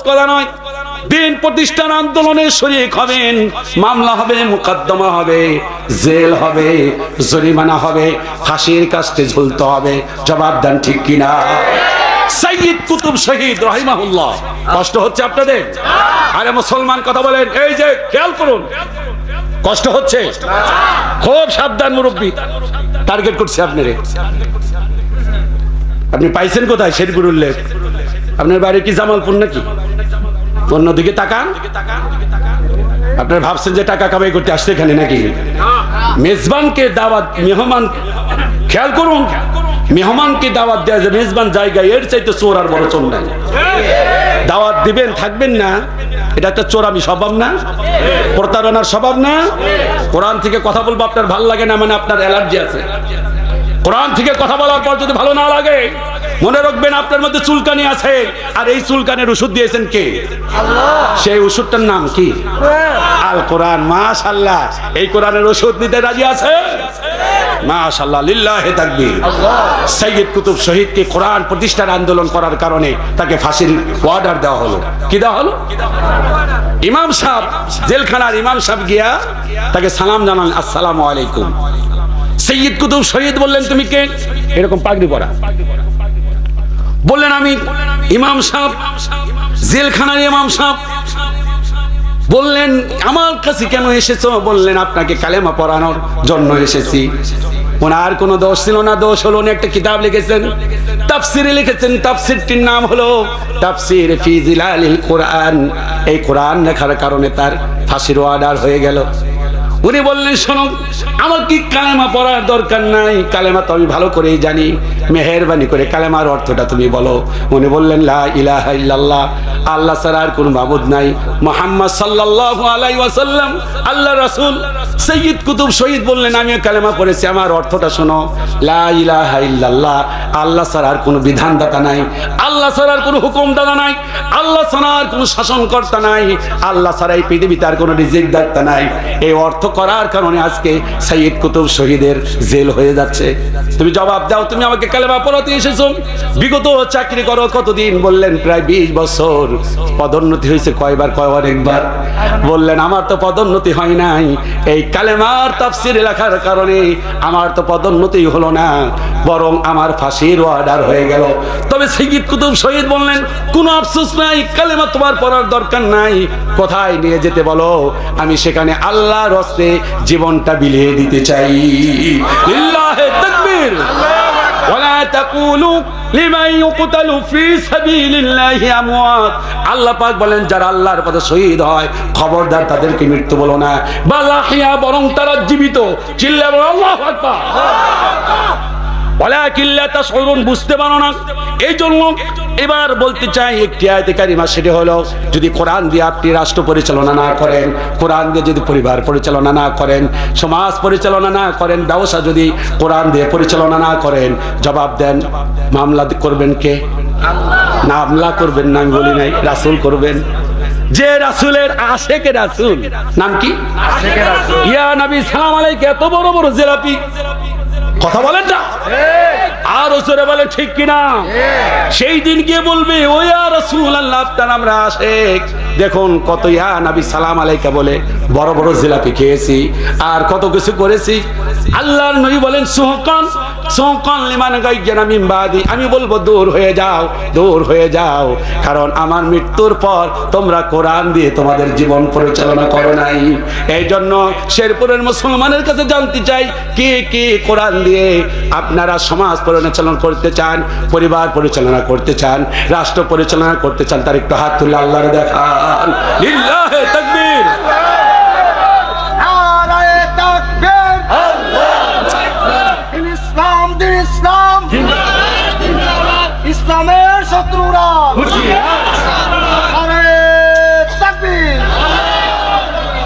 কথা নয়। দিন প্রতিষ্ঠান আন্দোলনে শরীক হবেন, মামলা হবে, মুকদ্দমা হবে, জেল হবে, জরিমানা হবে, ফাঁসির কাস্টে ঝুলতে হবে। জবাব দেন ঠিক কিনা? সাইয়্যিদ কুতুব শহীদ রাহিমাহুল্লাহ। কষ্ট হচ্ছে আপনাদের? আরে মুসলমান কথা বলেন, এই যে খেয়াল করুন, কষ্ট হচ্ছে? খুব সাবধান মুরব্বী, টার্গেট করছে আপনারে। আপনি পাইছেন কোথায় শেরপুর উল্লেখ? আপনার বাড়ি কি জামালপুর নাকি? অন্যদিকে তাকান। আপনারা ভাবছেন যে টাকা কামাই করতে আসছে এখানে নাকি? মেজবানকে দাওয়াত, মেহমান, খেয়াল করুন, মেহমানকে দাওয়াত দেওয়া যায় মেজবান জায়গায়, এর চাইতে চোর আর বড় চোর নাই। দাওয়াত দিবেন, থাকবেন না, এটা একটা চোরামি স্বভাব না? প্রতারণার স্বভাব না? কোরআন থেকে কথা বলবো আপনার ভালো লাগে না মানে আপনার অ্যালার্জি আছে। কোরআন থেকে কথা বলার পর যদি ভালো না লাগে, মনে রাখবেন আপনার মধ্যে চুলকানি আছে, আর এই চুলকানির ওষুধ দিয়েছেন কে? আল্লাহ। সেই ওষুধটার নাম কি? আল কোরআন। মাশাআল্লাহ, এই কোরআনের ওষুধ নিতে রাজি আছে? মাশাআল্লাহ, লিল্লাহি তাকবীর। সাইয়্যিদ কুতুব শহীদকে কোরআন প্রতিষ্ঠার আন্দোলন করার কারণে তাকে ফাঁসির অর্ডার দেওয়া হলো। কি দেওয়া হলো? ইমাম সাহেব, জেলখানার ইমাম সাহেব গিয়া তাকে সালাম জানান, আসসালামু আলাইকুম। সাইয়্যিদ কুতুব শহীদ বললেন, তুমি কে? এরকম পাগড়ি পরা। বললেন, আমি ইমাম সাহেব, জেলখানার ইমাম সাহেব। বললেন, আমার কাছে কেন এসেছো? বললেন, আপনাকে কালেমা পড়ানোর জন্য এসেছি। ওনার কোনো দোষ ছিল না, দোষ হলো উনি একটা কিতাব লিখেছেন, তাফসিরে লিখেছেন। তাফসিরটির নাম হলো তাফসির ফি জিলালিল কোরআন। এই কোরআন লেখার কারণে তার ফাঁসির অর্ডার হয়ে গেল। উনি বললেন, শোনো, আমার কি কালেমা পড়ার দরকার নাই, কালেমা তো আমি ভালো করেই জানি, মেহেরবানি করে কালেমার অর্থটা তুমি বলো। উনি বললেন, লা ইলাহা ইল্লাল্লাহ, আল্লাহ ছাড়া আর কোনো মাবুদ নাই, মুহাম্মদ সাল্লাল্লাহু আলাইহি ওয়াসাল্লাম আল্লাহর রাসূল। সাইয়্যিদ কুতুব শহীদ বললেন, আমিও কালেমা পড়েছি, আমার অর্থটা শোনো। লা ইলাহা ইল্লাল্লাহ, আল্লাহ ছাড়া আর কোনো বিধানদাতা নাই, আল্লাহ ছাড়া আর কোনো হুকুমদাতা নাই, আল্লাহ ছাড়া আর কোনো শাসনকর্তা নাই, আল্লাহ ছাড়া এই পৃথিবীতে আর কোনো রিজিকদাতা নাই। এই অর্থ করার কারণে আজকে সাইয়্যিদ কুতুব শহীদের জেল হয়ে যাচ্ছে। তুমি জবাব দাও, তুমি আমাকে কালেমা পড়াতে এসেছো। বিগত চাকরি করো কতদিন? বললেন, প্রায় 20 বছর। পদোন্নতি হয়েছে কয়বার? অনেকবার। বললেন, আমার তো পদোন্নতি হয় নাই, এই কালেমার তাফসীর লেখার কারণে আমার তো পদোন্নতি হলো না, বরং আমার ফাঁসির অর্ডার হয়ে গেল। তবে সাইয়্যিদ কুতুব শহীদ বললেন, কোনো আফসোস নাই, কালেমা তোমার পড়ার দরকার নাই, কোথায় নিয়ে যেতে বলো, আমি সেখানে আল্লাহর হস্তে জীবনটা বিলিয়ে দিতে চাই। লিল্লাহি তাকবীর। ওয়ালা তাকুলু লিমান ইউকতালু ফি সাবিলিল্লাহি আমওয়াত। আল্লাহ পাক বলেন, যারা আল্লাহর পথে শহীদ হয় খবরদার তাদেরকে মৃত্যু বলো না, বাল আহইয়া, বরং তারা জীবিত। চিল্লায়ে বলো আল্লাহু আকবার। ওয়ালাকিন লা তাশউরুন, বুঝতে পারো না। এই জন্য এবার বলতে চাই একটি আয়াতে কারিমা, সেটা হলো, যদি কোরআন দিয়ে আপনি রাষ্ট্র পরিচালনা না করেন, কোরআন দিয়ে যদি পরিবার পরিচালনা না করেন, সমাজ পরিচালনা না করেন, ব্যবসা যদি কোরআন দিয়ে পরিচালনা না করেন, জবাব দেন, মামলা করবেন কে? না, মামলা করবেন না আমি বলি নাই, রাসূল করবেন। যে রাসূলের আশেকে রাসূল, নাম কি? আশেকে রাসূল। ইয়া নবী সালাম আলাইকা, এত বড় বড় জিলাপি, কথা বলেন না? আর ওসরে বলে ঠিক কিনা? সেই দিন গিয়ে বলবে, ও ইয়া রাসূলুল্লাহ, আপনার আমরা আশেক। দেখুন কত ইয়া নবী সালাম আলাইকা বলে বড় বড় জিলাপি খেয়েছি আর কত কিছু করেছি। আল্লাহর নবী বলেন, সুহকান সুহকান লিমান গায়্যানা মিন বাদি, আমি বলবো দূর হয়ে যাও, দূর হয়ে যাও, কারণ আমার মৃত্যুর পর তোমরা কোরআন দিয়ে তোমাদের জীবন পরিচালনা করো নাই। এই জন্য শেরপুরের মুসলমানের কাছে জানতে চাই, কে কে কোরআন দিয়ে আপনারা সমাজ পরিচালনা করতে চান, পরিবার পরিচালনা করতে চান, রাষ্ট্র পরিচালনা করতে চান, তার একটু হাত তুলে আল্লাহর দেখান। লিল্লাহি তাকবীর। নারায়ে তাকবীর। আল্লাহু ইসলাম, দিন ইসলাম, ইসলামের শত্রুরা নারায়ে তাকবীর।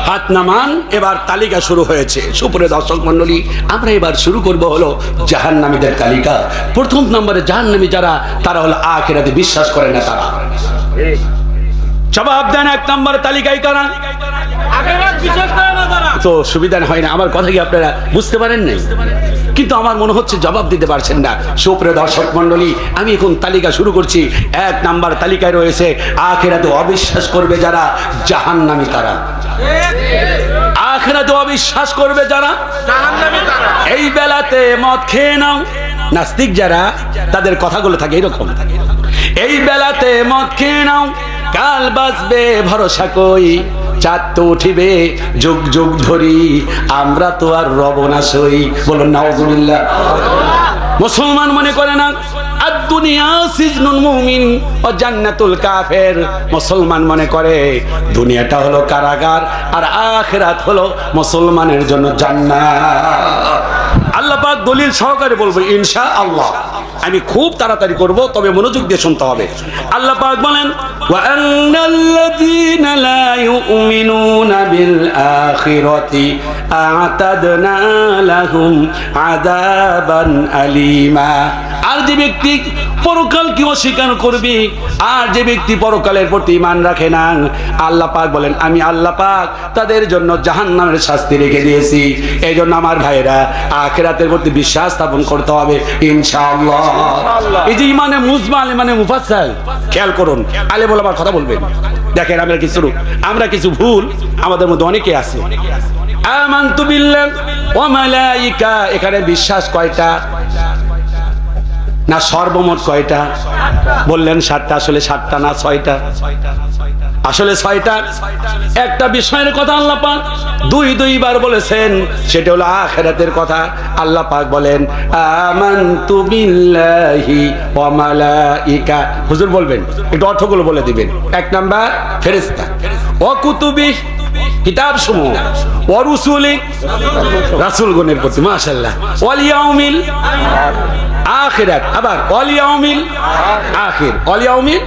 হাত নামান। এবার তালিকা শুরু হয়েছে। সুপ্রিয় দর্শক মণ্ডলী, আমরা এবার শুরু করব হলো জাহান্নামীদের তালিকা। প্রথম নম্বরে জাহান্নামী যারা, তারা হলো আখিরাতে বিশ্বাস করে না তারা। জবাব দেন, এক নম্বর তালিকায় কারা? তো সুবিধা হয় না। আমার কথা কি আপনারা বুঝতে পারেন নাই? কিন্তু আমার মনে হচ্ছে জবাব দিতে পারছেন না। সুপ্রিয় দর্শক মন্ডলী, আমি এখন তালিকা শুরু করছি। 1 নাম্বার তালিকায় রয়েছে আখিরাতে অবিশ্বাস করবে যারা, জাহান্নামী তারা। আখিরাতে অবিশ্বাস করবে যারা, জাহান্নামী তারা। এই বেলাতে মদ খেয়ে নাও, নাস্তিক যারা, তাদের কথাগুলো থাকে এরকম। এই বেলাতে মদ খেয়ে নাও, কাল বাঁচবে ভরসা কই, চাঁদ তো উঠিবে যুগ যুগ ধরি, আমরা তো আর রব না সই। বলুন নাউজুবিল্লাহ। মুসলমান মনে করে না দুনিয়া সিজনুল মুমিন ও জান্নাতুল কাফের। মুসলমান মনে করে দুনিয়াটা হলো কারাগার আর আখিরাত হলো মুসলমানের জন্য জান্নাত। আল্লাহ পাক দলিল সহকারে বলবো ইনশাআল্লাহ। আমি খুব তাড়াতাড়ি করব, তবে মনোযোগ দিয়ে শুনতে হবে। আল্লাহ পাক বলেন ওয়া আন্নাল্লাযীনা লা ইউমিনুনা বিল আখিরাতি আ'তাদনা লাহুম আযাবান আলীমা। আর যে ব্যক্তি পরকালকে অস্বীকার করবে, আর যে ব্যক্তি পরকালের প্রতি ঈমান রাখে না, আল্লাহ পাক বলেন আমি আল্লাহ পাক তাদের জন্য জাহান্নামের শাস্তি রেখে দিয়েছি। এই জন্য আমার ভাইরা আখিরাতের প্রতি বিশ্বাস স্থাপন করতে হবে ইনশাআল্লাহ। এই যে ইমানে মুজমাল, ইমানে মুফাসসাল, খেয়াল করুন। আলে বলে আবার কথা বলবেন। দেখেন আমরা কিছু ভুল আমাদের মধ্যে অনেকে আছে। আমানতু বিল্লাহ ওয়া মালাইকা, এখানে বিশ্বাস কয়টা না সর্বমোট কয়টা? বললেন 7টা, আসলে 7টা না 6টা, আসলে 6টা। একটা বিষয়ের কথা আল্লাহ পাক দুইবার বলেছেন, সেটা হলো আখিরাতের কথা। আল্লাহ পাক বলেন আমানতু বিল্লাহি ওয়া মালাইকা। হুজুর বলবেন, একটু অর্থগুলো বলে দিবেন। 1 নাম্বার ফেরেশতা, ওয়া কুতুবি কিতাব সমূহ, ওয়া রুসুলি রাসূলগণের প্রতি, মাশাআল্লাহ, ওয়াল ইয়াউমিল আখিরাত, আবার ওয়াল ইয়াউমিল আখির, ওয়াল ইয়াউমিল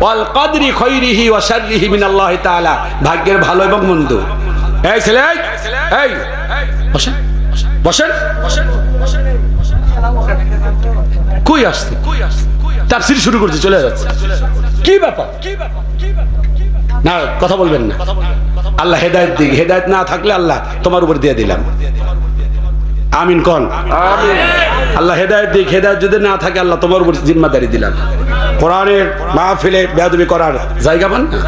ওয়াল কদরি খায়রিহি ওয়া শাররিহি মিনাল্লাহি তাআলা, ভাগ্যের ভালো এবং মন্দ। এই ছেলে, এই বসেন বসেন, কই আসছে? তাফসীর শুরু করতে চলে যাচ্ছে। কি ব্যাপার? না কথা বলবেন না। আল্লাহ হেদায়েত দিক, হেদায়েত না থাকলে আল্লাহ তোমার উপর দিয়ে দিলাম। আমিন কোন? আমিন। আল্লাহ হেদায়েত দিক, হেদায়েত যদি না থাকে আল্লাহ তোমার উপর জিম্মাদারি দিলাম। কোরআনের মাহফিলে বেয়াদবি করার জায়গা পান না।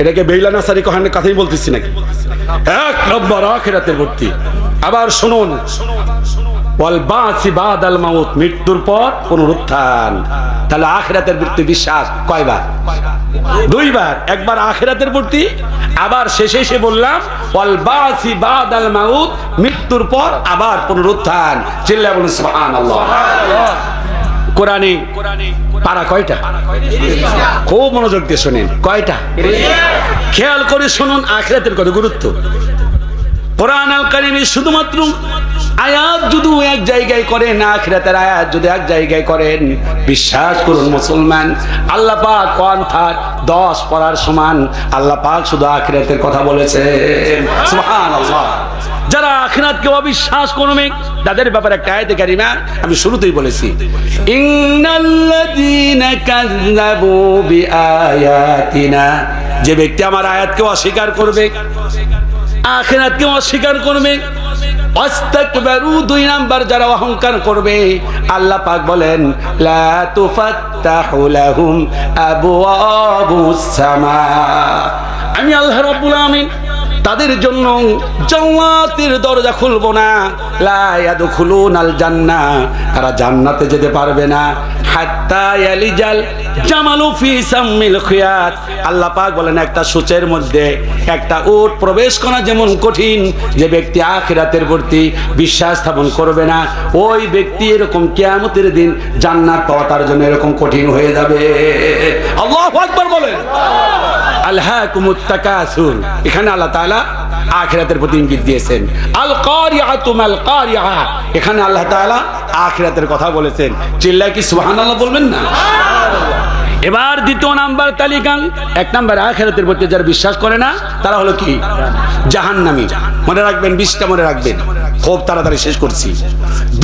এটাকে বেইলানাসারি কোরআনের কথাই বলতেছি নাকি? 1 নম্বর আখিরাতের ভর্তি। আবার শুনুন, ওয়াল বাসি বাদাল মাউত, মৃত্যুর পর পুনরুত্থান। তাহলে আখিরাতের প্রতি বিশ্বাস কয়বার? 2বার। একবার আখিরাতের প্রতি, আবার শেষে এসে বললাম ওয়াল বাসি বাদাল মাউত, মৃত্যুর পর আবার পুনরুত্থান। চিল্লায় বলুন সুবহানাল্লাহ। কোরআনে পারা কয়টা? খুব মনোযোগ দিয়ে শুনেন। কয়টা? খেয়াল করে শুনুন আখিরাতের কত গুরুত্ব। কোরআন আল কারীমে শুধুমাত্র আয়াত যদি এক জায়গায় করেন, আখিরাতের আয়াত যদি এক জায়গায় করেন, বিশ্বাস করুন মুসলমান, আল্লাহ পাক কোরআন 10 পড়ার সমান। আল্লাহ পাক শুধু আখিরাতের কথা বলেছেন। সুবহানাল্লাহ। যারা আখিরাতকে অবিশ্বাস করবে তাদের ব্যাপারে একটা আয়াতে কারিমা আমি শুরুতেই বলেছি, ইন্নাল্লাযীনা কাযযাবু বিআয়াতিনা, যে ব্যক্তি আমার আয়াতকে অস্বীকার করবে, আখিরাতকে অস্বীকার করবে, ওয়াস্তাকবারু, 2 নাম্বার যারা অহংকার করবে, আল্লাহ পাক বলেন লা তুফাত্তাহু লাহুম আবওয়াবুস সামা, আমি আল্লাহ রাব্বুল আমিন তাদের জন্য জান্নাতের দরজা খুলবো না। লা ইয়াদখুলুনাল জান্নাহ, তারা জান্নাতে যেতে পারবে না। হাত্তা ইয়ালিজাল জামালু ফি সামিল খিয়াত, আল্লাহ পাক বলেন একটা সূচের মধ্যে একটা উট প্রবেশ করা যেমন কঠিন, যে ব্যক্তি আখিরাতের প্রতি বিশ্বাস স্থাপন করবে না, ওই ব্যক্তি এরকম কিয়ামতের দিন জান্নাত পাওয়া তার জন্য এরকম কঠিন হয়ে যাবে। আল্লাহু আকবার বলেন। আলহাকুমুত তাকাসুর, এখানে আল্লাহ তাআলা আখিরাতের প্রতি ইঙ্গিত দিয়েছেন। আল কারিআতু মাল কারিআ, এখানে আল্লাহ তাআলা আখিরাতের কথা বলেছেন। চিল্লায় কি সুবহানাল্লাহ বলবেন না? এবার 2 নাম্বার তালিকা, 1 নাম্বার আখিরাতের প্রতি যারা বিশ্বাস করে না তারা হলো কি? জাহান্নামী। মনে রাখবেন, 20টা মনে রাখবেন, খুব তাড়াতাড়ি শেষ করছি।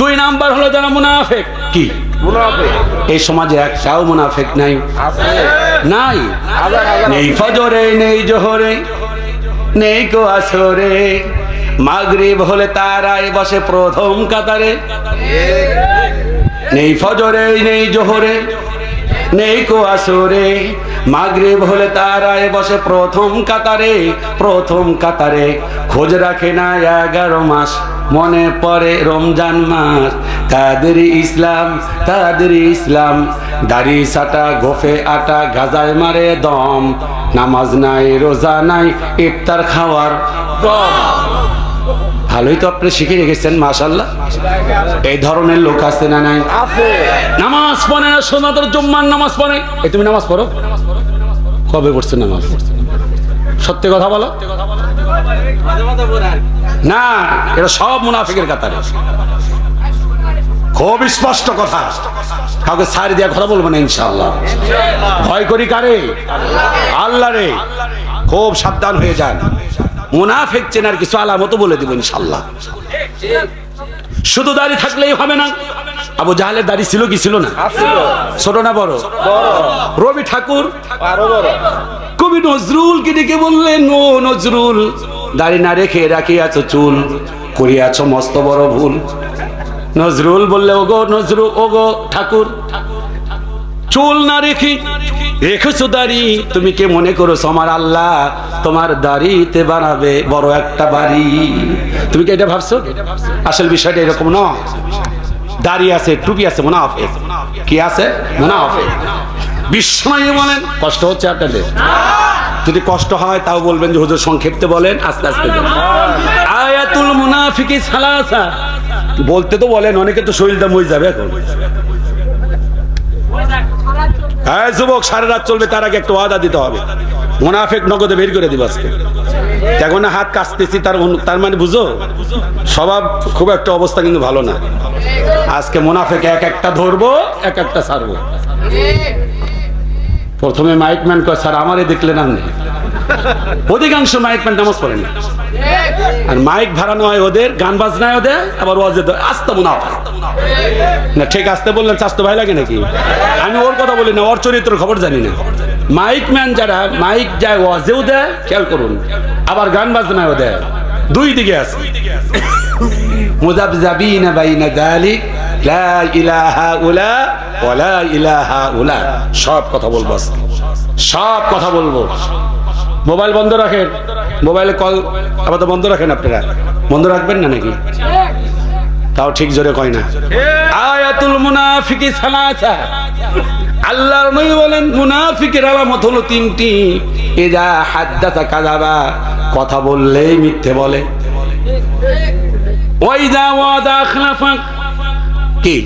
2 নাম্বার হলো যারা মুনাফিক। কি মুনাফিক? এই সমাজে একটাও মুনাফিক নাই। আছে? নাই। নেই ফজরে, নেই জোহরে, নেই কো আসরে, মাগরিব হলে তারাই বসে প্রথম কাতারে, নেই ফজরে নেই জোহরে, নেই কো আসরে, মাগরিব হলে তারাই বসে প্রথম কাতারে, প্রথম কাতারে। খোঁজ রাখে না 11 মাস, মনে পড়ে রমজান মাস। তাদের ইসলাম, তাদের ইসলাম, দাড়ি সাটা গোফে আটা, গাজায় মারে দম, নামাজ নাই রোজা নাই ইফতার খাওয়ার দম। ভালোই তো আপনি শিখে রেখেছেন মাশাআল্লাহ। এই ধরনের লোক আছে না নাই? নামাজ পড়ে না, সুন্নাতের জুম্মার নামাজ পড়ে। এই তুমি নামাজ পড়ো? কবে পড়ছো নামাজ? সত্যি কথা বলো না, এটা সব মুনাফিকের কাতারে। খুব স্পষ্ট কথা, কাউকে ছাড় দিয়া কথা বলবো না ইনশাআল্লাহ। ভয় করি কারে? আল্লাহ রে। খুব সাবধান হয়ে যান। মুনাফিক চেনার কিছু আলামত বলে দিব ইনশাআল্লাহ। শুধু দাড়ি থাকলেই হবে না। আবু জাহেলের দাড়ি ছিল কি ছিল না? ছোট না বড়? রবি ঠাকুর কবি নজরুল কে ডেকে বললেন, ও নজরুল, দাড়ি না রেখে রাখিয়াছ চুল, করিয়াছ মস্ত বড় ভুল। নজরুল বললে, ওগো নজরুল, ওগো ঠাকুর, চুল না রেখে রেখেছো দাড়ি, তুমি কে মনে করছো আমার আল্লাহ তোমার দাড়িতে বানাবে বড় একটা বাড়ি? তুমি কি এটা ভাবছো? আসল বিষয়টা এরকম নয়। দাড়ি আছে, টুপি আছে, মুনাফিক। কি আছে? মুনাফিক। বিস্ময় বলেন, কষ্ট হচ্ছে আপনাদের? যদি কষ্ট হয় তাও বলবেন যে হুজুর সংক্ষেপে বলেন, আস্তে আস্তে বলেন। আয়াতুল মুনাফিকি সালাসা বলতে তো বলেন, অনেকে তো শরীরটা মরে যাবে এখন। হ্যাঁ যুবক, সারা রাত চলবে, তার আগে একটা ওয়াদা দিতে হবে। মুনাফিক নগদে বের করে দিব আজকে। এখন না হাত কাটতেছি, তার মানে বুঝো স্বভাব খুব একটা অবস্থা কিন্তু ভালো না। আজকে মুনাফিক এক একটা ধরবো, এক একটা ছাড়বো। প্রথমে মাইকম্যান কয়, স্যার আমারে দেখলেন আপনি? অধিকাংশ মাইকম্যান নামাজ পড়েন না, আর মাইক ভাড়ানো হয় ওদের, গান বাজনায় ওদের, আবার ওয়াজে আস্তে মুনাফিক না। ঠিক আসতে বললেন চাস্তো ভাই লাগে নাকি? আমি ওর কথা বলি না, ওর চরিত্র খবর জানি না। মাইকম্যান যারা মাইক যায় ওয়াজেও দেয়, খেয়াল করুন, আবার গান বাজনায়ও দেয়, দুই দিকে আছে। মুযাবযাবিনা বাইনা যালিক, লা ইলাহা উলা ওয়া লা ইলাহা উলা। সব কথা বলবো, সব কথা বলবো। মোবাইল বন্ধ রাখেন, মোবাইলে কল আবার তো বন্ধ রাখেন। আপনারা বন্ধ রাখবেন না নাকি? তাও ঠিক জোরে কয় না। আয়াতুল মুনাফিকি সালাসা, আল্লাহর নবী বলেন মুনাফিকের আলামত হলো তিনটি। ইযা হাদাসা কাযাবা, কথা বললেই মিথ্যে বলে। ওয়া ইযা ওয়াদা আখলাফা, কি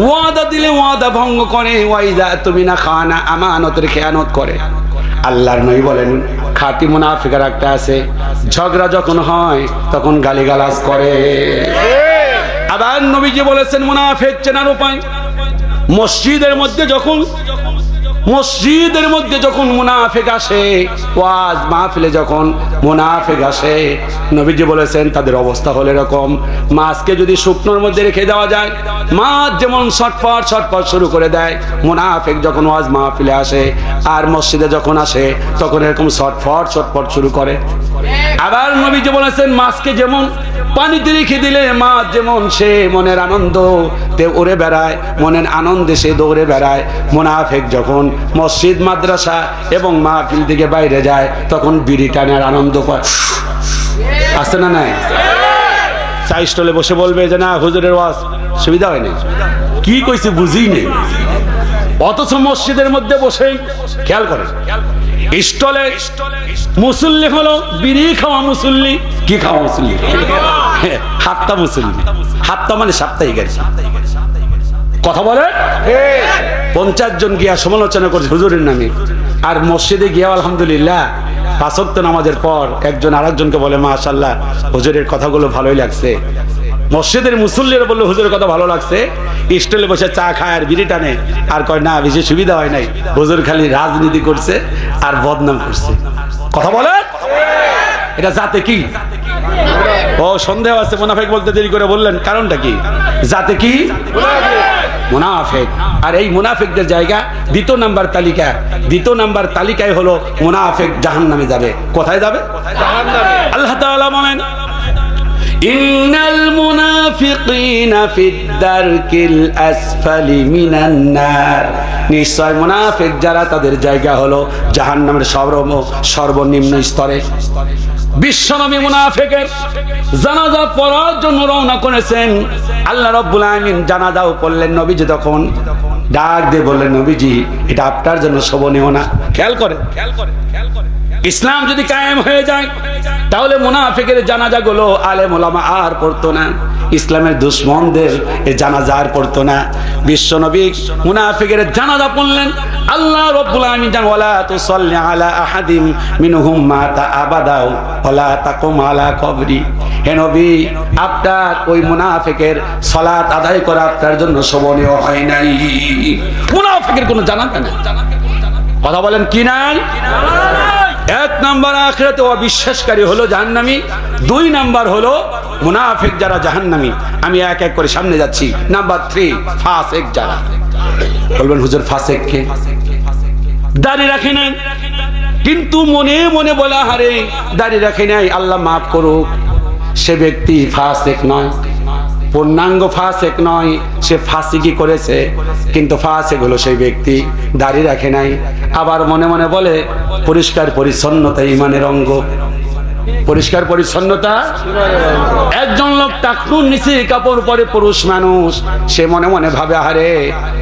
ওয়াদা দিলে ওয়াদা ভঙ্গ করে। ওয়া ইযা তুমিনা খানা, আমানতের খেয়ানত করে। আল্লাহর নবী বলেন খাঁটি মুনাফিকের একটা আছে, ঝগড়া যখন হয় তখন গালিগালাজ করে। আবার নবীজি বলেছেন মুনাফিক চেনার উপায়, মসজিদের মধ্যে যখন মুনাফিক আসে, ওয়াজ মাহফিলে যখন মুনাফিক আসে, নবীজি বলেছেন তাদের অবস্থা হলো এরকম, মাছকে যদি শুকনোর মধ্যে রেখে দেওয়া যায়, মাছ যেমন ছটফট ছটফট শুরু করে দেয়, মুনাফিক যখন ওয়াজ মাহফিলে আসে আর মসজিদে যখন আসে তখন এরকম ছটফট ছটফট শুরু করে। আবার নবীজি বলেছেন মাছকে যেমন পানিতে রেখে দিলে মাছ যেমন সে মনের আনন্দ তে উড়ে বেড়ায়, মনের আনন্দে সে দৌড়ে বেড়ায়, মুনাফিক যখন মসজিদ মাদ্রাসা এবং মাহফিল থেকে বাইরে যায় তখন বিড়ি টানার আনন্দ পায়। আছে না নাই? চা স্টলে বসে বলবে যে না হুজুরের ওয়াজ সুবিধা হয়নি, কি কইছে বুঝি নেই, অথচ মসজিদের মধ্যে বসে খেয়াল করে স্টলে মুসল্লি হলো বিড়ি খাওয়া মুসল্লি। কি খাওয়া মুসল্লি? হাত্তা মুসল্লি। হাত্তা মানে সাপ্তাহিক আর কথা বলে। 50 জন গিয়া সমালোচনা করছে হুজুরের নামে, আর মসজিদে গিয়া আলহামদুলিল্লাহ 5 ওয়াক্ত নামাজের পর একজন আরেকজনকে বলে মাশাআল্লাহ হুজুরের কথাগুলো ভালোই লাগছে। মসজিদের মুসল্লিরা বললো হুজুরের কথা ভালো লাগছে, স্টলে বসে চা খায় আর বিড়ি টানে আর কয় না বেশি সুবিধা হয় নাই, হুজুর খালি রাজনীতি করছে আর বদনাম করছে। কথা বলে এটা জাতে কি? ও সন্দেহ আছে, মুনাফিক বলতে দেরি করে বললেন, কারণটা কি? জাতে কি? মুনাফিক। আর এই মুনাফিকদের জায়গা দ্বিতীয় নাম্বার তালিকায় হলো মুনাফিক জাহান্নামে যাবে। কোথায় যাবে? জাহান্নামে। আল্লাহ তাআলা বলেন ইন্নাল মুনাফিকিনা ফিদ দারকিল আসফালি মিনান নার, নিশ্চয় মুনাফিক যারা তাদের জায়গা হলো জাহান্নামের সর্বনিম্ন স্তরে। বিশ্বনবী মুনাফিকের জানাজা পড়ার জন্য রওনা করেছেন। আল্লাহ রাব্বুল আলামিন জানাজাও পড়লেন। নবীজি তখন ডাক দিয়ে বললেন, নবীজি এটা আপনার জন্য শোভনীয় না। খেয়াল করেন, ইসলাম যদি কায়েম হয়ে যায় তাহলে মুনাফিকের জানাজাগুলো আলেম ওলামা আর পড়তো না, ইসলামের দুশমনদের এই জানাজা আর পড়তো না। বিশ্বনবী মুনাফিকের জানাজা পড়লেন। আল্লাহ রাব্বুল আলামিন জান ওয়ালা তুসাল্লি আলা আহাদিম মিনহুম মাতা আবাদা ওয়ালা তাকুম আলা কবরি, হে নবী আপনার ওই মুনাফিকের সালাত আদায় করা আপনার জন্য শোভনীয় হয় নাই। মুনাফিকের কোনো জানাজা নাই। কথা বলেন কি নাই? এক নাম্বার আখিরাতে অবিশ্বাসকারী হলো জাহান্নামী, দুই নাম্বার হলো মুনাফিক যারা জাহান্নামী। আমি এক এক করে সামনে যাচ্ছি। নাম্বার 3 ফাসিক যারা। বলবেন হুজুর ফাসিক কে? দাড়ি রাখে নাই কিন্তু মনে মনে বলা হারে দাড়ি রাখে নাই আল্লাহ মাফ করুক, সে ব্যক্তি ফাসিক নয়, পূর্ণাঙ্গ ফাসিক নয়, সে ফাসিকি করেছে কিন্তু ফাসিক হলো সেই ব্যক্তি দাড়ি রাখে নাই। আবার মনে মনে বলে পরিষ্কার পরিচ্ছন্নতা ঈমানের অঙ্গ। পরিষ্কার পরিচ্ছন্নতা, একজন লোক টাকনুর নিচে কাপড় পরে পুরুষ মানুষ, সে মনে মনে ভাবে আরে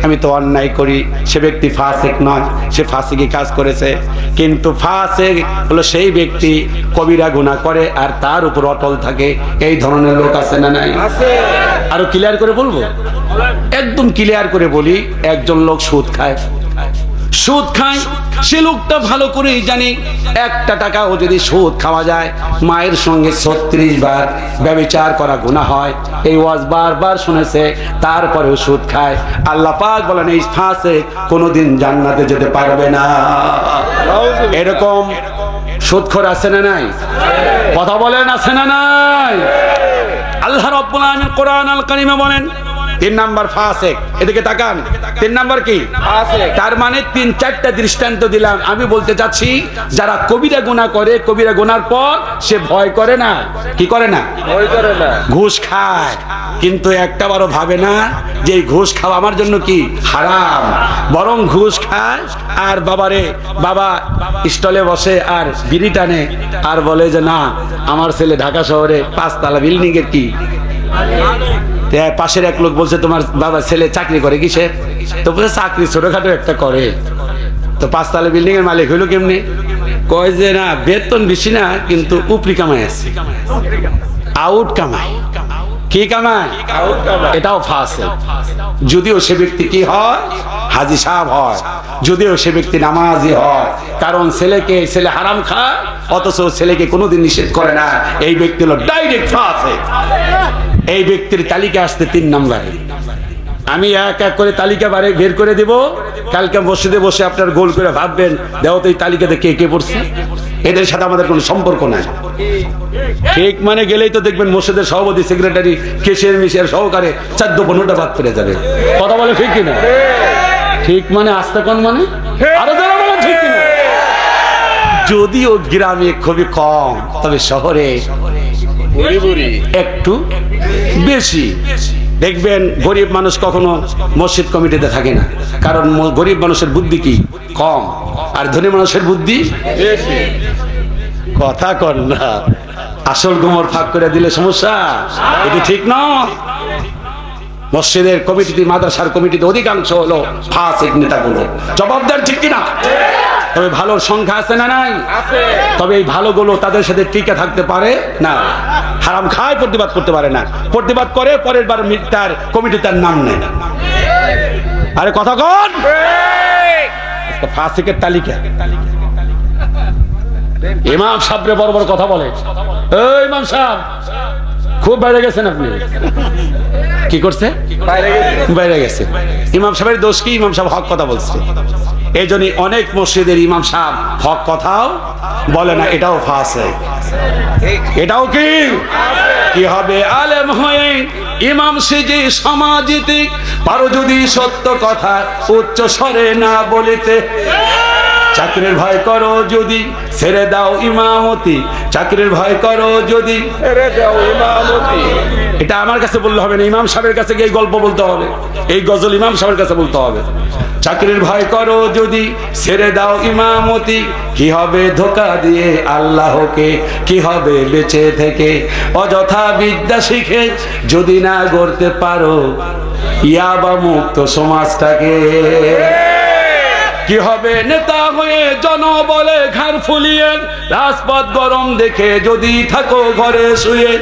আমি তো অন্যায় করি, সে ব্যক্তি ফাসিক নয়, সে ফাসিকি কাজ করেছে। কিন্তু ফাসিক হলো সেই ব্যক্তি কবিরা গুনাহ করে আর তার উপর অটল থাকে। এই ধরনের লোক আছে না নাই? আরো ক্লিয়ার করে বলবো, একদম ক্লিয়ার করে বলি। একজন লোক সুদ খায়, সে লোকটা ভালো করেই জানি একটা টাকাও যদি সুদ খাওয়া যায় মায়ের সঙ্গে 36 বার ব্যভিচার করা গুনাহ হয়। এই ওয়াজ বারবার শুনেছে, তারপরেও সুদ খায়। আল্লাহ পাক বলেন এই ফাসিক কোনোদিন জান্নাতে যেতে পারবে না। এরকম সুদখোর আছে না নাই? কথা বলেন আছে না নাই? আল্লাহ রাব্বুল আলামিন কোরআন আল কারীমে বলেন 3 নাম্বার ফাসিক। এদিকে তাকান, 3 নাম্বার কি? ফাসিক। তার মানে 3-4টা দৃষ্টান্ত দিলাম। আমি বলতে চাচ্ছি যারা কবিরা গুনাহ করে, কবিরা গুনার পর সে ভয় করে না। কি করে না? ভয় করে না। ঘুষ খায় কিন্তু একটাবারও ভাবে না যে এই ঘুষ খাওয়া আমার জন্য কি হারাম, বরং ঘুষ খায় আর বাবা স্টলে বসে আর বিড়ি টানে আর বলে যে না আমার ছেলে ঢাকা শহরে 5 তলা বিল্ডিং এর কি পাশের এক লোক বলছে তোমার বাবা ছেলে চাকরি করে কিসে? তো বলছে চাকরি ছোটখাটো একটা করে। তো 5 তলা বিল্ডিং এর মালিক হইলো কেমনি? কয় যে না বেতন বেশি না কিন্তু উপরি কামাই আছে, আউট কামাই। কি কামাই? এটাও ফাসিক। যদিও সে ব্যক্তি কি হয়? হাজী সাহেব হয়, যদিও সে ব্যক্তি নামাজি হয়। কারণ ছেলে হারাম খায় অথচ ছেলেকে কোনোদিন নিষেধ করে না। এই ব্যক্তি হলো ডাইরেক্ট ফাসিক। এই ব্যক্তির তালিকা আসতে 3 নম্বরে। আমি এক এক করে তালিকা বের করে দেব। কালকে মসজিদে বসে আপনার গোল করে ভাববেন দেও তো এই তালিকাতে কে কে পড়ছে। এদের সাথে আমাদের কোনো সম্পর্ক নাই। ঠিক মানে গেলেই তো দেখবেন মসজিদের সভাপতি, সেক্রেটারি, কেশিয়ার, মিশিয়ার সহকারে 14-15টা বাদ পড়ে যাবে। কথা বলে ঠিক কিনা? ঠিক মানে আসতে কোন মানে আরো যারা বলে ঠিক কিনা? যদিও গ্রামে খুবই কম, তবে শহরে একটু বেশি। দেখবেন গরিব মানুষ কখনো মসজিদ কমিটিতে থাকে না, কারণ গরিব মানুষের বুদ্ধি কি কম আর ধনী মানুষের বুদ্ধি বেশি। কথা কর না, আসল গোমর ফাঁক করে দিলে সমস্যা। এটা ঠিক নয়। মসজিদের কমিটিতে, মাদ্রাসার কমিটিতে অধিকাংশ হলো ফাসিক নেতাগুলো। জবাবদার ঠিক কিনা? তবে ভালোর সংখ্যা আছে না নাই? তবে এই ভালোগুলো তাদের সাথে টিকে থাকতে পারে না। হারাম খায়, প্রতিবাদ করতে পারে না। প্রতিবাদ করে পরের বার তার কমিটি তার নাম নেয়। আরে কথা কন, ফাসিকের তালিকা। ইমাম সাহেবরে বড় বড় কথা বলে। এই ইমাম সাহেব খুব বাইরে গেছেন আপনি। কি করছে? বাইরে গেছে। ইমাম সাহেবের দোষ কি? ইমাম সাহেব হক কথা বলছে। এই জন্য অনেক মসজিদের ইমাম সাহেব হক কথাও বলে না, এটাও ফাসিক। এটাও কি হবে? আলেম হয়ে ইমাম সেজে সমাজেতে পারো যদি সত্য কথা উচ্চ স্বরে না বলিতে। চাকরির ভয় করো যদি ছেড়ে দাও ইমামতি, চাকরির ভয় করো যদি ছেড়ে দাও ইমামতি। এটা আমার কাছে বললে হবে না, ইমাম সাহেবের কাছে গিয়ে গল্প বলতে হবে, এই গজল ইমাম সাহেবের কাছে বলতে হবে। চাকরির ভয় করো যদি ছেড়ে দাও ইমামতি, কি হবে ধোকা দিয়ে আল্লাহকে, কি হবে বেঁচে থেকে অযথা বিদ্যা শিখে যদি না গড়তে পারো ইয়াবা মুক্ত সমাজটাকে। কি হবে নেতা হয়ে জনবলে ঘাড় ফুলিয়ে রাজপথ গরম দেখে যদি থাকো ঘরে শুয়ে।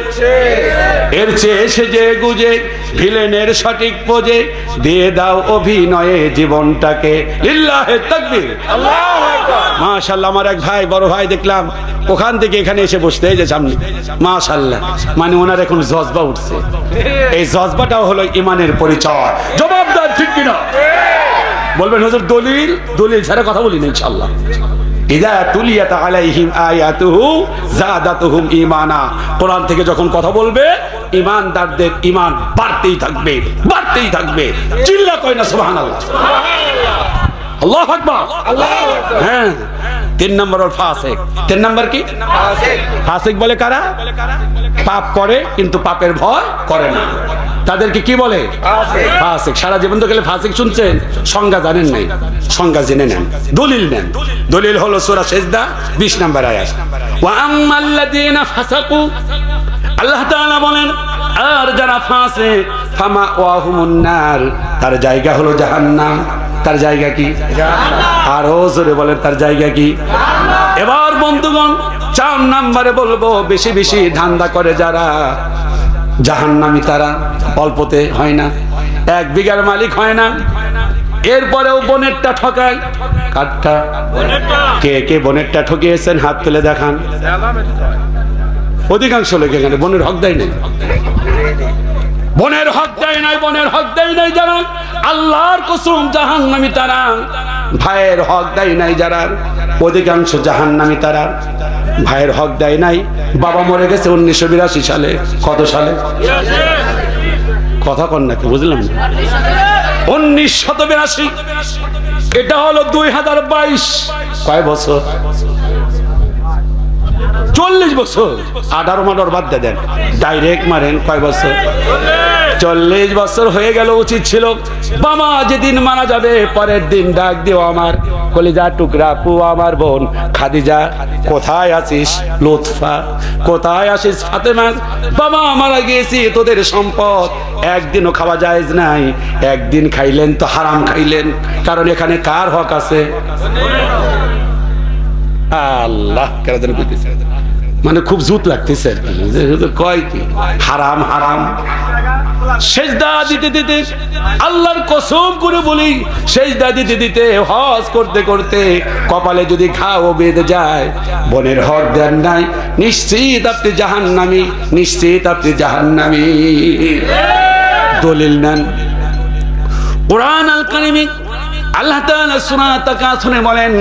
এর চেয়ে সেজে গুজে ভিলেনের সঠিক পোজে দিয়ে দাও অভিনয়ে জীবনটাকে। লিল্লাহে তাকবীর, আল্লাহু আকবার। মাশাআল্লাহ, আমার এক ভাই, বড় ভাই দেখলাম ওখান থেকে এখানে এসে বসতে, এই যে সামনে, মাশাআল্লাহ, মানে ওনার এখন জজবা উঠছে। এই জজবাটাও হলো ইমানের পরিচয়। জবাবদার ঠিক কিনা বলবেন হুজুর? দলিল ছাড়া কথা বলি না ইনশাআল্লাহ। ইযা তুলিয়াত আলাইহিম আয়াতুহু যাদাতুহুম ঈমানা। কোরআন থেকে যখন কথা বলবে ঈমানদারদের ঈমান বাড়তেই থাকবে, বাড়তেই থাকবে। চিল্লা কয় না সুবহানাল্লাহ, আল্লাহু আকবার, আল্লাহু আকবার। হ্যাঁ, 3 নম্বর ওর ফাসিক। 3 নম্বর কি? ফাসিক বলে কারা? পাপ করে কিন্তু পাপের ভয় করে না, তাদেরকে কি বলে? ফাসিক। সারা জীবন তো গেলে ফাসিক শুনছেন, সংজ্ঞা জানেন নাই, সংজ্ঞা জেনে নেন, দলিল নেন। দলিল হলো সূরা সিজদা 20 নম্বর আয়াত। ওয়া আম্মাল্লাযীনা ফাসাকু, আল্লাহ তাআলা বলেন আর যারা ফাসিক ফামাওয়াহুমুন নার, তার জায়গা হলো জাহান্নাম। তার জায়গা কি? আরো জোরে বলেন, তার জায়গা কি? এবার বন্ধুগণ 4 নম্বরে বলবো, বেশি বেশি ধান্দা করে যারা জাহান্নামী, তারা অল্পতে হয় না, 1 বিঘার মালিক হয় না, এরপরেও বোনেরটা ঠকায়। কাঠটা কে কে বোনেরটা ঠকিয়েছেন হাত তুলে দেখান। অধিকাংশ লোক এখানে বোনের হক দেয় নাই, বোনের হক দেয় নাই, বোনের হক দেয় নাই যারা, আল্লাহর কসম জাহান্নামী তারা। ভাইয়ের হক দেয় নাই যারা, অধিকাংশ জাহান্নামী তারা। ভাইয়ের হক দেয় নাই, বাবা মরে গেছে 1982 সালে। কত সালে? কথা কন নাকি, বুঝলাম না। 1982, এটা হলো 2022। কয় বছর? 40 বছর। 18 মাডর বাদ দেন, ডাইরেক্ট মারেন। কয় বছর? 40 বছর হয়ে গেল। উচিত ছিল বাবা যেদিন মারা যাবে পরের দিন ডাক দিও, আমার কলিজা টুকরা পু, আমার বোন খাদিজা, কোথায় আছিস? লুৎফা, কোথায় আছিস? ফাতেমা, বাবা মারা গিয়েছি, তোদের সম্পদ একদিনও খাওয়া জায়েজ নাই, একদিন খাইলেন তো হারাম খাইলেন। কারণ এখানে কার হক আছে? আল্লাহ। মানে খুব জুত লাগতেছে, কয় কি হারাম হারাম। সেজদা দিতে দিতে, আল্লাহর কসম করে বলি, সেজদা দিতে দিতে, হজ করতে করতে কপালে যদি ঘাও বেঁধে যায়, বোনের হক দেন নাই, নিশ্চিত আপনি জাহান্নামী, নিশ্চিত আপনি জাহান্নামী। দলিল নেন। কুরআন আল কারীমে আল্লাহ তাআলা সূরা তাকাসুরে বলেন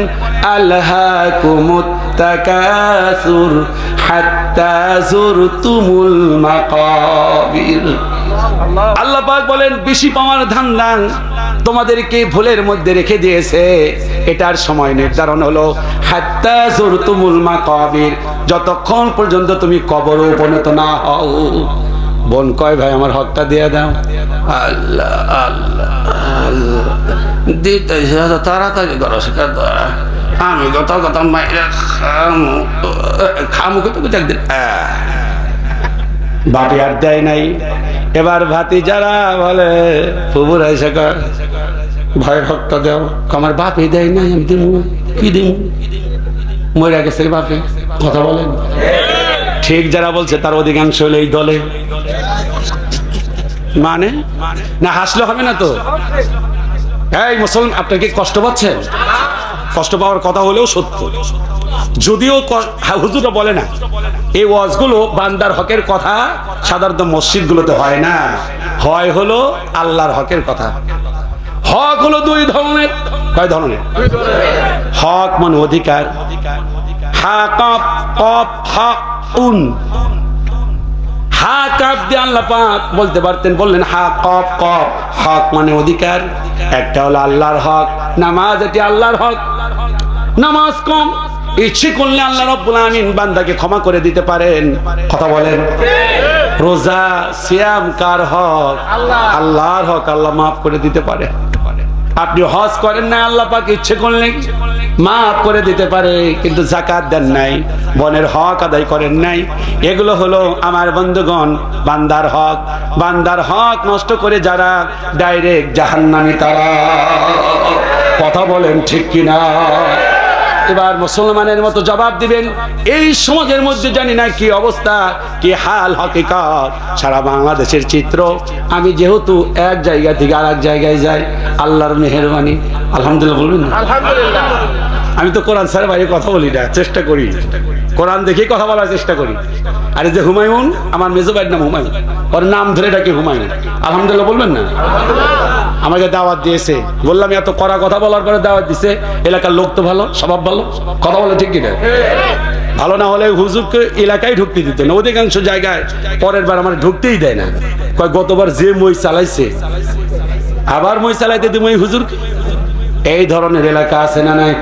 আলহাকুমুত তাকাসুর হাত্তা যুরতুমুল মাকাবির। আল্লাহ পাক বলেন বেশি পাওয়ার ধান্দা তোমাদেরকে ভুলের মধ্যে রেখে দিয়েছে। এটার সময় নির্ধারণ হলো হাত্তা যুরতুমুল মাকাবির, যতক্ষণ পর্যন্ত তুমি কবরে উপনীত না হও। বোন কয় ভাই আমার হকটা দিয়ে দাও। আল্লাহ আল্লাহ আল্লাহ দিতে তাড়াতাড়ি করো, আমি কত কত মাইরা খামু কত কত একদিন বাপি আর দেয় নাই। এবার ভাতি যারা বলে ফুবুর এসে ভাইয়ের হকটা দেও, আমার বাপই দেয় নাই, আমি দিব কি দিব? মরে গেছে বাপে। কথা বলেন ঠিক যারা বলছে তার অধিকাংশ হলো এই দলে। মানে না হাসলে হবে না তো। এই মুসলমান, আপনার কি কষ্ট পাচ্ছেন? কষ্ট পাওয়ার কথা হলেও সত্য, যদিও হুজুররা বলে না। এই ওয়াজগুলো বান্দার হকের কথা সাধারণত মসজিদগুলোতে হয় না, হয় হলো আল্লাহর হকের কথা। হক হলো 2 ধরনের। কয় ধরনের? হক মানে অধিকার, হা কাপ কপ হা উন, হা কাপ দিয়ে আল্লাহ পাক বলতে পারতেন, বললেন হা কপ কপ। হক মানে অধিকার, একটা হলো আল্লাহর হক, নামাজ, এটি আল্লাহর হক। নামাজ কম, ইচ্ছে করলে আল্লাহ রাব্বুল আমিন বান্দাকে ক্ষমা করে দিতে পারেন। কথা বলেন। রোজা সিয়াম কার হক? আল্লাহর হক, আল্লাহ মাফ করে দিতে পারে। আপনি হজ করেন না, আল্লাহ পাক ইচ্ছে করলে মাফ করে দিতে পারে, কিন্তু যাকাত দেন নাই, বনের হক আদায় করেন নাই। এগুলো হলো আমার বন্ধুগণ বান্দার হক। বান্দার হক নষ্ট করে যারা ডাইরেক্ট জাহান্নামী তারা। কথা বলেন ঠিক কিনা? এবার মুসলমানের মতো জবাব দিবেন। এই সমাজের মধ্যে জানি না কি অবস্থা, কি হাল হকিকত, সারা বাংলাদেশের চিত্র। আমি যেহেতু এক জায়গা থেকে আর এক জায়গায় যাই, আল্লাহর মেহেরবানি, আলহামদুলিল্লাহ বলবেন না? আলহামদুলিল্লাহ। আমি তো কোরআন স্যার বাইরে কথা বলি না, চেষ্টা করি, কোরআন দেখেই কথা বলার চেষ্টা করি। আর এই যে হুমায়ুন, আমার মেজো ভাইয়ের নাম হুমায়ুন, ওর নাম ধরে ডাকি হুমায়ুন, আলহামদুলিল্লাহ বলবেন না? আমাকে দাওয়াত দিয়েছে, বললাম এত কড়া কথা বলার পরে দাওয়াত দিছে। এলাকার লোক তো ভালো, স্বভাব ভালো, কথা বলে ঠিক কিনা? ভালো না হলে হুজুরকে এলাকায় ঢুকতে দিত না, অধিকাংশ জায়গায় পরের বার আমার ঢুকতেই দেয় না। কয় গতবার যে মই চালাইছে আবার মই চালাইতে দিব এই হুজুরকে। এই ধরনের এলাকা আছে না নাই?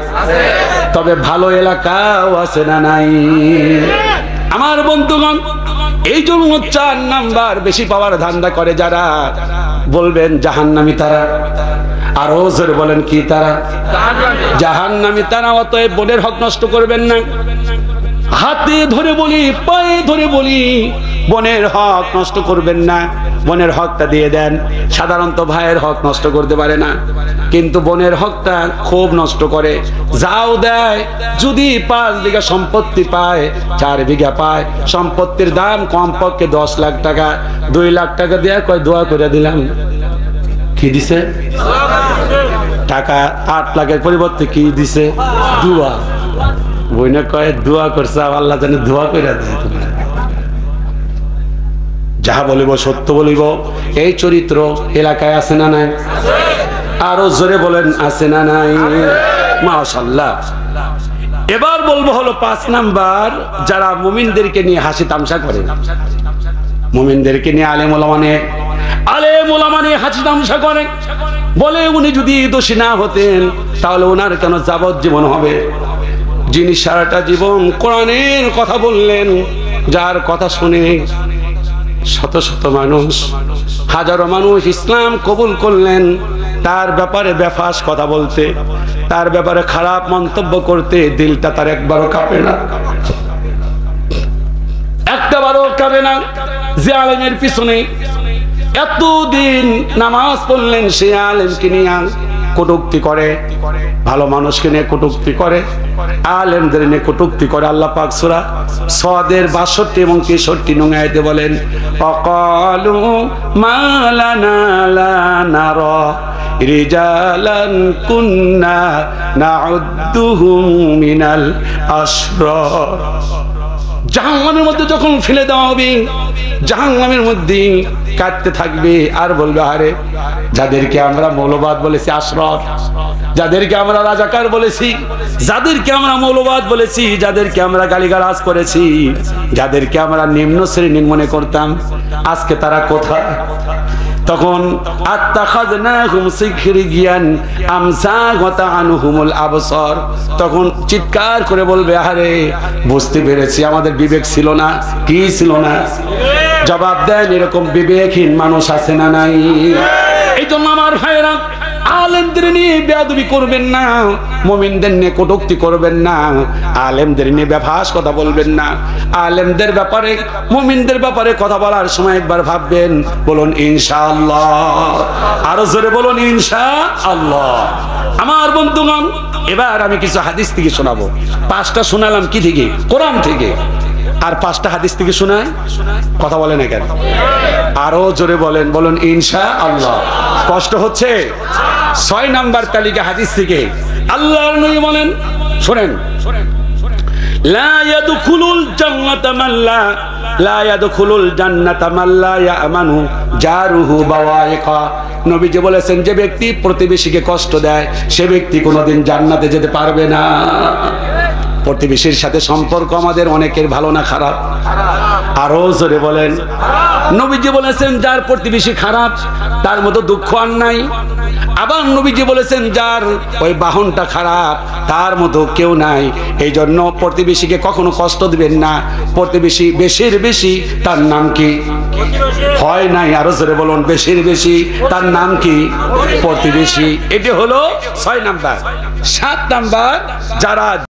তবে ভালো এলাকাও আছে না নাই? আমার বন্ধুগণ, এই জন্য 4 নাম্বার বেশি পাওয়ার ধান্দা করে যারা, বলবেন জাহান্নামী তারা। আরো জোরে বলেন কি তারা? জাহান্নামী তারা। অতএব বোনের হক নষ্ট করবেন না। হাতে ধরে বলি, পায়ে ধরে বলি, বোনের হক নষ্ট করবেন না। বোনের হকটা দিয়ে দেন। সাধারণত ভাইয়ের হক নষ্ট করতে পারে না, কিন্তু বোনের হকটা খুব নষ্ট করে। যাও দেয়, যদি 5 বিঘা সম্পত্তি পায়, 4 বিঘা পায়, সম্পত্তির দাম কমপক্ষে 10 লাখ টাকা, 2 লাখ টাকা দিয়ে কয় দোয়া করে দিলাম। কি দিছে? টাকা 8 লাখের পরিবর্তে কি দিছে? দোয়া। বইনা কয় দোয়া করছে, আল্লাহ জানে দোয়া করে দিছে। যাহা বলিব সত্য বলিব, এই চরিত্র এলাকায় আছে না নাই? আরো জোরে বলেন আছে না নাই? মাশাআল্লাহ। এবার বলবো হলো 5 নাম্বার, যারা মুমিনদেরকে নিয়ে হাসি তামসা করে। মুমিনদেরকে নিয়ে আলেম ওলামা নিয়ে হাসি তামসা করে। বলে উনি যদি দোষী না হতেন তাহলে ওনার কেন যাবজ্জীবন হবে? যিনি সারাটা জীবন কোরআনের কথা বললেন, যার কথা শুনে শত শত মানুষ, হাজারো মানুষ ইসলাম কবুল করলেন, তার ব্যাপারে বেফাস কথা বলতে, তার ব্যাপারে খারাপ মন্তব্য করতে দিলটা তার একবারও কাঁপে না, একটাবারও কাঁপে না। যে আলেমের পিছনে এতদিন নামাজ পড়লেন, সে আলেমকে নিয়ে কটূক্তি করে, ভালো মানুষকে নিয়ে কটূক্তি করে, আলেমদের নিয়ে কটূক্তি করে। আল্লাহ পাক সূরা সদের 62 এবং 63 নং আয়াতে বলেন, অকালু মালানা লা নারা রিজালান কুন্না নাউদ্দুহুম মিনাল আশরার। জাহান্নামের মধ্যে যখন ফেলে দেওয়া হবে, জাহান্নামের মধ্যে কাটতে থাকবে আর বলবে, আরে যাদেরকে আমরা মৌলবাদ বলেছি আশরার, যাদেরকে আমরা রাজাকার বলেছি, যাদেরকে আমরা মৌলবাদ বলেছি, যাদেরকে আমরা গালিগালাজ করেছি, যাদেরকে আমরা নিম্ন শ্রেণীর মনে করতাম, আজকে তারা কোথায়? তখন আত্তাখাযনাহুম সিখরিয়ান আমসাগাতা আনহুমুল আবসার, তখন চিৎকার করে বলবে, আরে বুঝতে পেরেছি, আমাদের বিবেক ছিল না। কি ছিল না? জবাব দেন, এরকম বিবেকহীন মানুষ আছে না নাই? এই জন্য আমার ভাইরা, আলেমদের নিয়ে বেয়াদবি করবেন না, মুমিনদের নিয়ে কটূক্তি করবেন না, আলেমদের নিয়ে বেফাস কথা বলবেন না। আলেমদের ব্যাপারে, মুমিনদের ব্যাপারে কথা বলার সময় একবার ভাববেন। বলুন ইনশাআল্লাহ। আরো জোরে বলুন ইনশাআল্লাহ। আমার বন্ধুগণ, এবার আমি কিছু হাদিস থেকে শোনাবো। 5টা শোনালাম কি থেকে? কোরআন থেকে। আর 5টা হাদিস থেকে শোনায়। কথা বলে না কেন? আরো জোরে বলেন, বলুন ইনশাআল্লাহ। কষ্ট হচ্ছে? 6 নাম্বার তালিকা হাদিস থেকে আল্লাহর নবী বলেন, শুনেন, লা ইয়াদখুলুল জান্নাতা মান লা ইয়াদখুলুল জান্নাতা মান লা ইয়ামানু জারুহু বাওয়াইকা নবীজি বলেছেন যে ব্যক্তি প্রতিবেশীকে কষ্ট দেয় সে ব্যক্তি কোনোদিন জান্নাতে যেতে পারবে না। প্রতিবেশীর সাথে সম্পর্ক আমাদের অনেকের ভালো না খারাপ? আরো জোরে বলেন। নবীজি বলেছেন যার প্রতিবেশী খারাপ তার মতো দুঃখ আর নাই। আবার নবীজি বলেছেন যার ওই বাহনটা খারাপ তার মতো কেউ নাই। এই জন্য প্রতিবেশীকে কখনো কষ্ট দিবেন না। প্রতিবেশী বেশির বেশি তার নাম কি? হয় নাই, আরো জোরে বলুন, বেশির বেশি তার নাম কি? প্রতিবেশী। এটি হলো 6 নাম্বার। 7 নাম্বার, যারা